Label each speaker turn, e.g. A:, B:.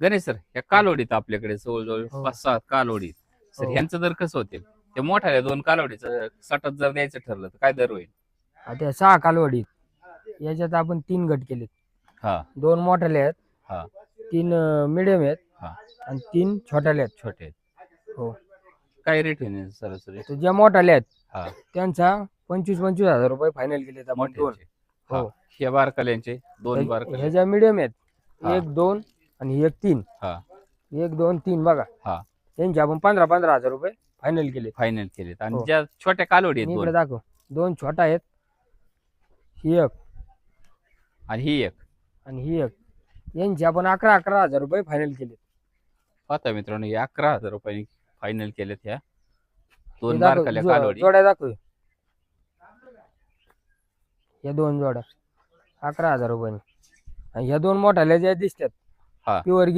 A: Ganesh sir या कालवडीत आपल्याकडे जवळजवळ
B: हो.
A: 5-6 कालवडी सर
B: हो.
A: ह्यांचं दर कसं होतील त्या मोठ्या 2 कालवडीचं सटत जर द्यायचं ठरलं तर काय दर होईल?
B: आता 6 कालवडी याच्यात आपण 3 गट केले.
A: हा
B: 2 मोठाले आहेत,
A: हा
B: 3 मिडियम आहेत
A: हा
B: आणि 3 छोटाले आहेत.
A: छोटे आहेत.
B: हो.
A: काय रेट होईल सरासरी?
B: तर ज्या मोठाले आहेत
A: हा
B: त्यांचा 25,000 रुपये फायनल केले आपण 2.
A: मोठ्याचे हा
B: हो.
A: हे बारकाल्यांचे 2 बारकाले
B: ह्या ज्या मिडियम आहेत
A: हा.
B: 1, 2 आणि 1, 3.
A: हा
B: 1, 2, 3 बघा.
A: हा
B: त्यांचे आपण 15,000 रुपये फायनल केले.
A: फायनल केलेत आणि
B: हो.
A: ज्या छोट्या कालवडी आहेत
B: इकडे
A: 2
B: दाखव. 2 छोटा आहेत, ही एक
A: आणि ही एक
B: आणि ही एक. यांचे आपण 11,000 रुपये फायनल केले.
A: पाहता मित्रांनो हे 11,000 रुपयांनी फायनल केलेत ह्या
B: हे
A: 2
B: दाखव,
A: बारकाल्या कालवडी.
B: जोड्या दाखव. या 2 जोड्या 11,000 रुपये आणि ह्या 2 मोठाल्या ज्या दिसतात
A: हा
B: प्युअर